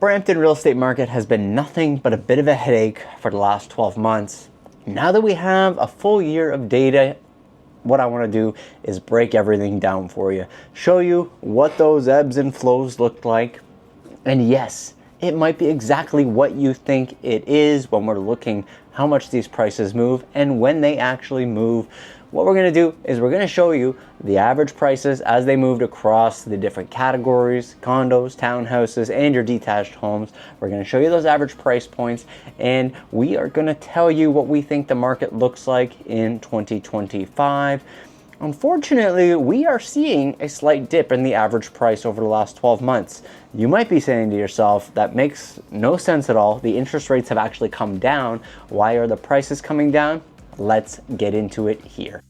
Brampton real estate market has been nothing but a bit of a headache for the last 12 months. Now that we have a full year of data, what I want to do is break everything down for you, show you what those ebbs and flows look like. And yes, it might be exactly what you think it is when we're looking how much these prices move and when they actually move. What we're going to do is we're going to show you the average prices as they moved across the different categories, condos, townhouses, and your detached homes. We're going to show you those average price points, and we are going to tell you what we think the market looks like in 2025. Unfortunately, we are seeing a slight dip in the average price over the last 12 months. You might be saying to yourself, that makes no sense at all. The interest rates have actually come down. Why are the prices coming down? Let's get into it here.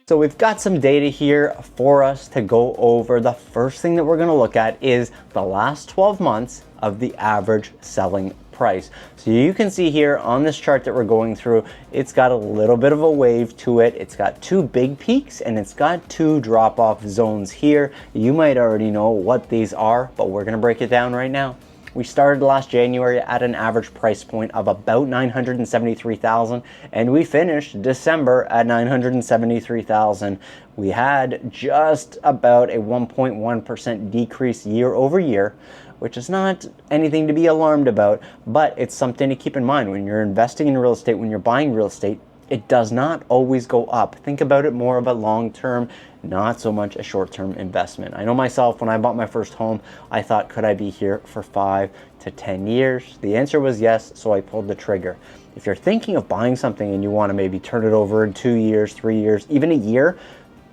So we've got some data here for us to go over. The first thing that we're going to look at is the last 12 months of the average selling price. So you can see here on this chart that we're going through, it's got a little bit of a wave to it. It's got two big peaks and it's got two drop-off zones here. You might already know what these are, but we're going to break it down right now. We started last January at an average price point of about $973,000, and we finished December at $973,000. We had just about a 1.1% decrease year over year, which is not anything to be alarmed about, but it's something to keep in mind when you're investing in real estate, when you're buying real estate. It does not always go up. Think about it more of a long-term, not so much a short-term investment. I know myself, when I bought my first home, I thought, could I be here for 5 to 10 years? The answer was yes, so I pulled the trigger. If you're thinking of buying something and you want to maybe turn it over in 2 years, 3 years, even a year,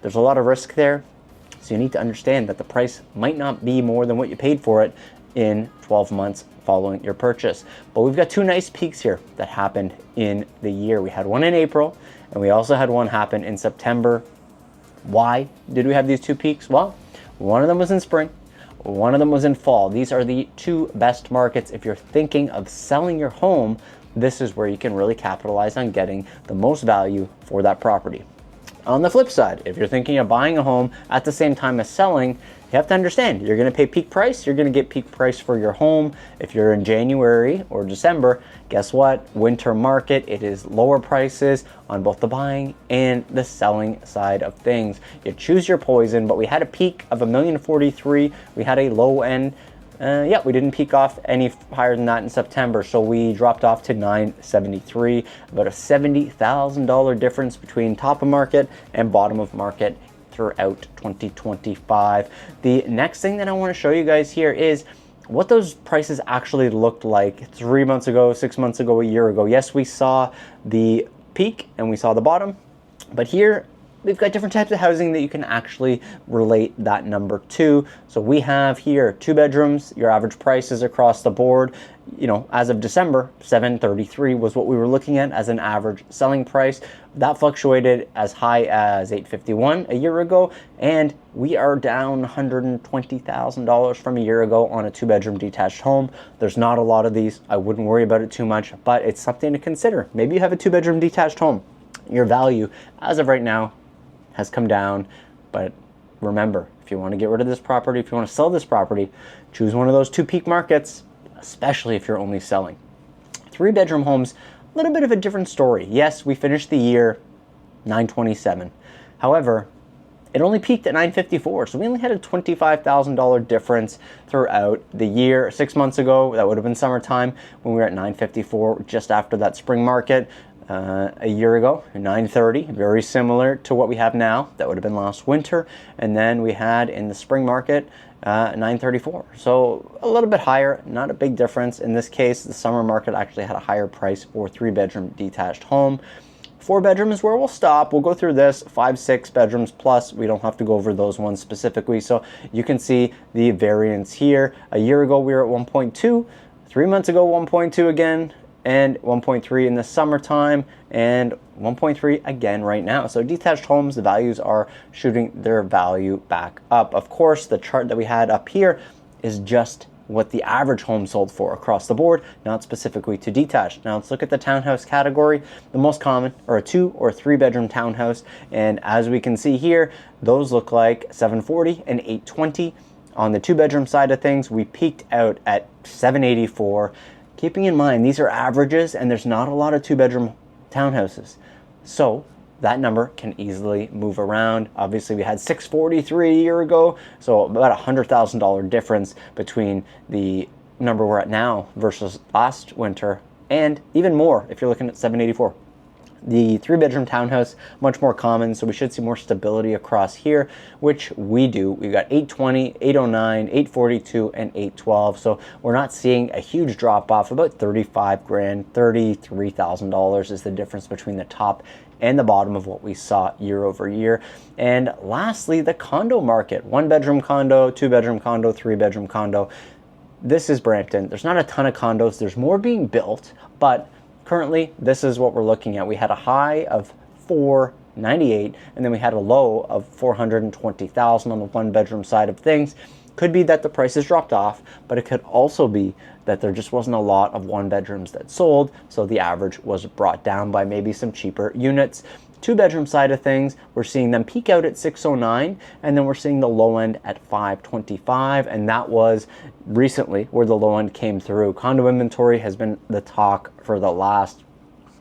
there's a lot of risk there. So you need to understand that the price might not be more than what you paid for it in 12 months following your purchase. But we've got two nice peaks here that happened in the year. We had one in April and we also had one happen in September. Why did we have these two peaks? Well, one of them was in spring, one of them was in fall. These are the two best markets. If you're thinking of selling your home, this is where you can really capitalize on getting the most value for that property. On the flip side, if you're thinking of buying a home at the same time as selling, you have to understand you're going to pay peak price. You're going to get peak price for your home. If you're in January or December, guess what? Winter market, it is lower prices on both the buying and the selling side of things. You choose your poison, but we had a peak of $1,043,000. We had a low end. We didn't peak off any higher than that in September, so we dropped off to $973,000, about a $70,000 difference between top of market and bottom of market throughout 2025. The next thing that I want to show you guys here is what those prices actually looked like 3 months ago, 6 months ago, a year ago. Yes, we saw the peak and we saw the bottom, but here we've got different types of housing that you can actually relate that number to. So we have here 2 bedrooms, your average prices across the board. You know, as of December, $733,000 was what we were looking at as an average selling price. That fluctuated as high as $851,000 a year ago, and we are down $120,000 from a year ago on a 2-bedroom detached home. There's not a lot of these. I wouldn't worry about it too much, but it's something to consider. Maybe you have a 2-bedroom detached home. Your value, as of right now, has come down, but remember, if you want to get rid of this property, if you want to sell this property, choose one of those 2 peak markets, especially if you're only selling. 3-bedroom homes, a little bit of a different story. Yes, we finished the year $927,000. However, it only peaked at $954,000, so we only had a $25,000 difference throughout the year. 6 months ago, that would have been summertime, when we were at $954,000 just after that spring market. A year ago, $930,000, very similar to what we have now. That would have been last winter. And then we had in the spring market, $934,000. So a little bit higher, not a big difference. In this case, the summer market actually had a higher price for 3-bedroom detached home. 4 bedroom is where we'll stop. We'll go through this. 5, 6 bedrooms plus. We don't have to go over those ones specifically. So you can see the variance here. A year ago, we were at 1.2. 3 months ago, 1.2 again. And 1.3 in the summertime, and 1.3 again right now. So detached homes, the values are shooting their value back up. Of course, the chart that we had up here is just what the average home sold for across the board, not specifically to detached. Now let's look at the townhouse category. The most common are a 2 or 3 bedroom townhouse, and as we can see here, those look like $740,000 and $820,000. On the 2-bedroom side of things, we peaked out at 784. Keeping in mind, these are averages and there's not a lot of 2-bedroom townhouses. So that number can easily move around. Obviously, we had 643 a year ago, so about $100,000 difference between the number we're at now versus last winter, and even more if you're looking at 784. The 3-bedroom townhouse, much more common, so we should see more stability across here, which we do. We've got 820, 809, 842, and 812. So we're not seeing a huge drop off. About 35 grand, $33,000 is the difference between the top and the bottom of what we saw year over year. And lastly, the condo market. 1-bedroom condo, 2-bedroom condo, 3-bedroom condo. This is Brampton. There's not a ton of condos. There's more being built, but currently, this is what we're looking at. We had a high of 498, and then we had a low of 420,000 on the 1-bedroom side of things. Could be that the prices dropped off, but it could also be that there just wasn't a lot of 1-bedrooms that sold, so the average was brought down by maybe some cheaper units. 2-bedroom side of things, we're seeing them peak out at 609, and then we're seeing the low end at 525, and that was recently where the low end came through. Condo inventory has been the talk for the last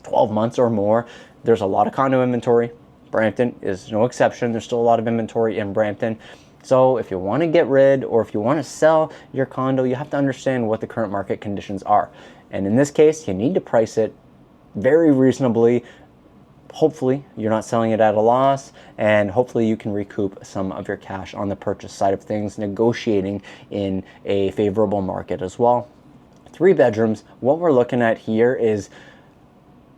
12 months or more. There's a lot of condo inventory. Brampton is no exception. There's still a lot of inventory in Brampton. So if you want to get rid or if you want to sell your condo, you have to understand what the current market conditions are. And in this case, you need to price it very reasonably. Hopefully you're not selling it at a loss, and hopefully you can recoup some of your cash on the purchase side of things, negotiating in a favorable market as well. 3 bedrooms, what we're looking at here is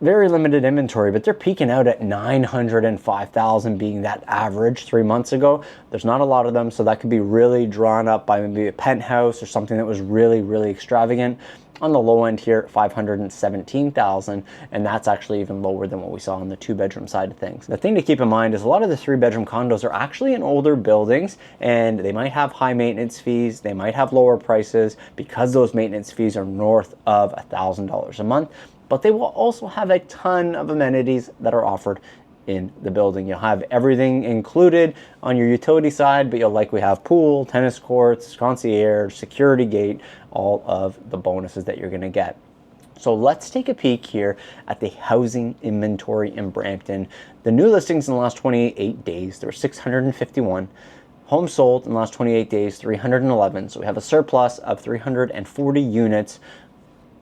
very limited inventory, but they're peaking out at 905,000 being that average 3 months ago. There's not a lot of them, so that could be really drawn up by maybe a penthouse or something that was really, really extravagant. On the low end here, 517,000, and that's actually even lower than what we saw on the 2-bedroom side of things. The thing to keep in mind is a lot of the 3-bedroom condos are actually in older buildings, and they might have high maintenance fees, they might have lower prices because those maintenance fees are north of $1,000 a month, but they will also have a ton of amenities that are offered in the building. You'll have everything included on your utility side, but you'll likely have pool, tennis courts, concierge, security gate, all of the bonuses that you're going to get. So let's take a peek here at the housing inventory in Brampton. The new listings in the last 28 days, there were 651. Homes sold in the last 28 days, 311. So we have a surplus of 340 units,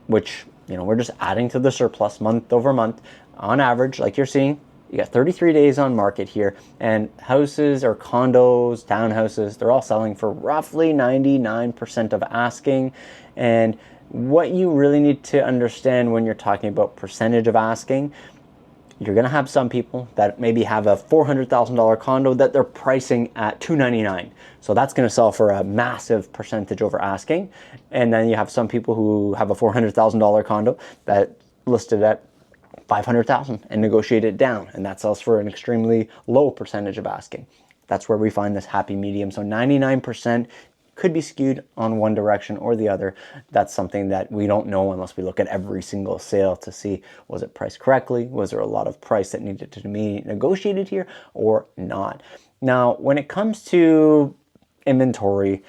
which, you know, we're just adding to the surplus month over month. On average, like you're seeing, you got 33 days on market here, and houses or condos, townhouses, they're all selling for roughly 99% of asking. And what you really need to understand when you're talking about percentage of asking, you're going to have some people that maybe have a $400,000 condo that they're pricing at $299. So that's going to sell for a massive percentage over asking. And then you have some people who have a $400,000 condo that listed at 500,000 and negotiate it down, and that sells for an extremely low percentage of asking. That's where we find this happy medium. So 99% could be skewed on one direction or the other. That's something that we don't know unless we look at every single sale to see, was it priced correctly? Was there a lot of price that needed to be negotiated here or not? Now, when it comes to inventory,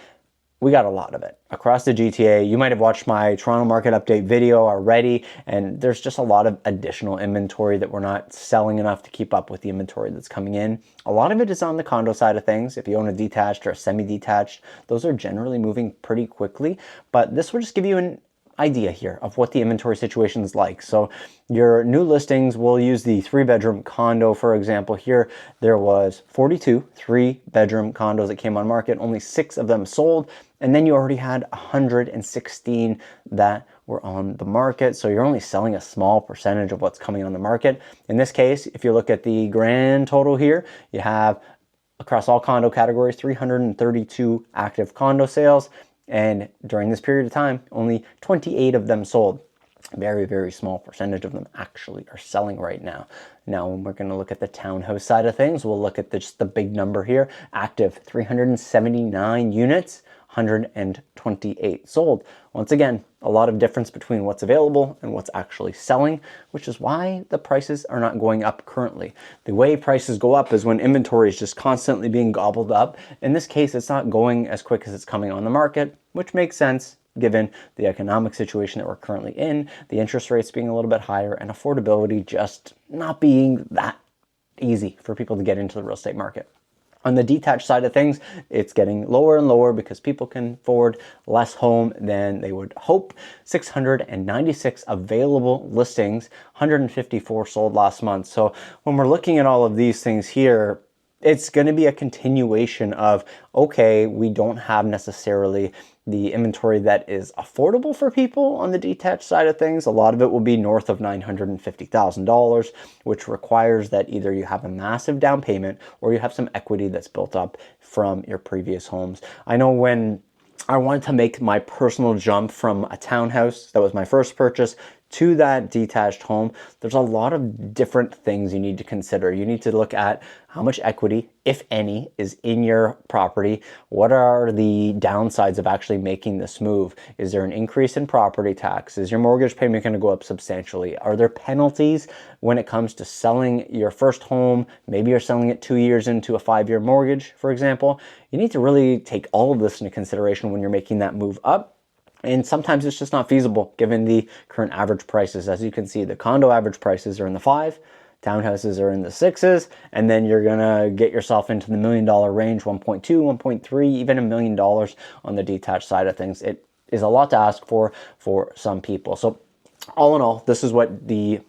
we got a lot of it across the GTA. You might have watched my Toronto market update video already, and there's just a lot of additional inventory that we're not selling enough to keep up with the inventory that's coming in. A lot of it is on the condo side of things. If you own a detached or a semi-detached, those are generally moving pretty quickly, but this will just give you an idea here of what the inventory situation is like. So your new listings, we'll use the 3-bedroom condo for example. Here there was 42 3-bedroom condos that came on market, only 6 of them sold, and then you already had 116 that were on the market. So you're only selling a small percentage of what's coming on the market. In this case, if you look at the grand total here, you have across all condo categories 332 active condo sales. And during this period of time, only 28 of them sold. Very, very small percentage of them actually are selling right now. Now, when we're going to look at the townhouse side of things, we'll look at just the big number here. Active 379 units, 128 sold. Once again, a lot of difference between what's available and what's actually selling, which is why the prices are not going up currently. The way prices go up is when inventory is just constantly being gobbled up. In this case, it's not going as quick as it's coming on the market, which makes sense given the economic situation that we're currently in, the interest rates being a little bit higher, and affordability just not being that easy for people to get into the real estate market. On the detached side of things, it's getting lower and lower because people can afford less home than they would hope. 696 available listings, 154 sold last month. So when we're looking at all of these things here, it's going to be a continuation of, okay, we don't have necessarily the inventory that is affordable for people on the detached side of things. A lot of it will be north of $950,000, which requires that either you have a massive down payment or you have some equity that's built up from your previous homes. I know when I wanted to make my personal jump from a townhouse, that was my first purchase, to that detached home, there's a lot of different things you need to consider. You need to look at how much equity, if any, is in your property. What are the downsides of actually making this move? Is there an increase in property tax? Is your mortgage payment going to go up substantially? Are there penalties when it comes to selling your first home? Maybe you're selling it 2 years into a 5-year mortgage, for example. You need to really take all of this into consideration when you're making that move up. And sometimes it's just not feasible given the current average prices. As you can see, the condo average prices are in the 5, townhouses are in the 6s, and then you're gonna get yourself into the $1 million range, 1.2, 1.3, even $1 million on the detached side of things. It is a lot to ask for some people. So all in all, this is what the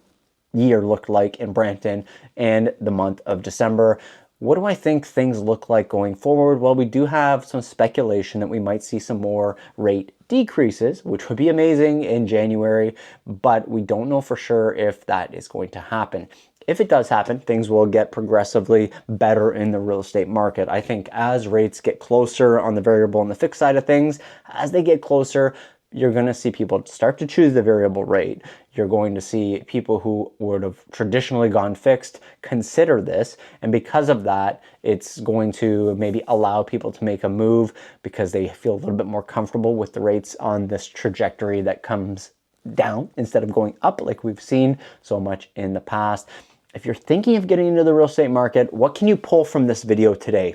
year looked like in Brampton and the month of December. What do I think things look like going forward? Well, we do have some speculation that we might see some more rate decreases, which would be amazing in January, but we don't know for sure if that is going to happen. If it does happen, things will get progressively better in the real estate market. I think as rates get closer on the variable and the fixed side of things, as they get closer, you're going to see people start to choose the variable rate. You're going to see people who would have traditionally gone fixed consider this. And because of that, it's going to maybe allow people to make a move because they feel a little bit more comfortable with the rates on this trajectory that comes down instead of going up like we've seen so much in the past. If you're thinking of getting into the real estate market, what can you pull from this video today?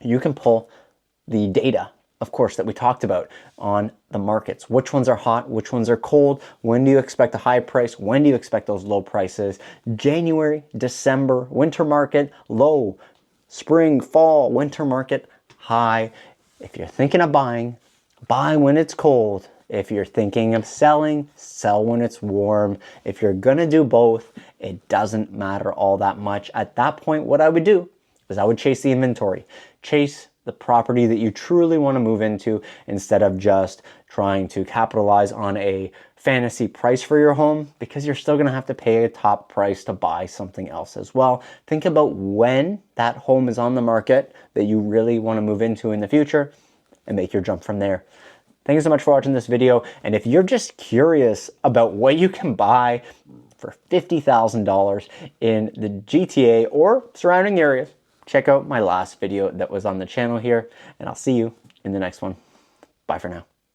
You can pull the data, of course, that we talked about on the markets. Which ones are hot? Which ones are cold? When do you expect a high price? When do you expect those low prices? January, December, winter market, low. Spring, fall, winter market, high. If you're thinking of buying, buy when it's cold. If you're thinking of selling, sell when it's warm. If you're gonna do both, it doesn't matter all that much. At that point, what I would do is I would chase the inventory. Chase the property that you truly want to move into instead of just trying to capitalize on a fantasy price for your home, because you're still going to have to pay a top price to buy something else as well. Think about when that home is on the market that you really want to move into in the future and make your jump from there. Thank you so much for watching this video. And if you're just curious about what you can buy for $50,000 in the GTA or surrounding areas, check out my last video that was on the channel here, and I'll see you in the next one. Bye for now.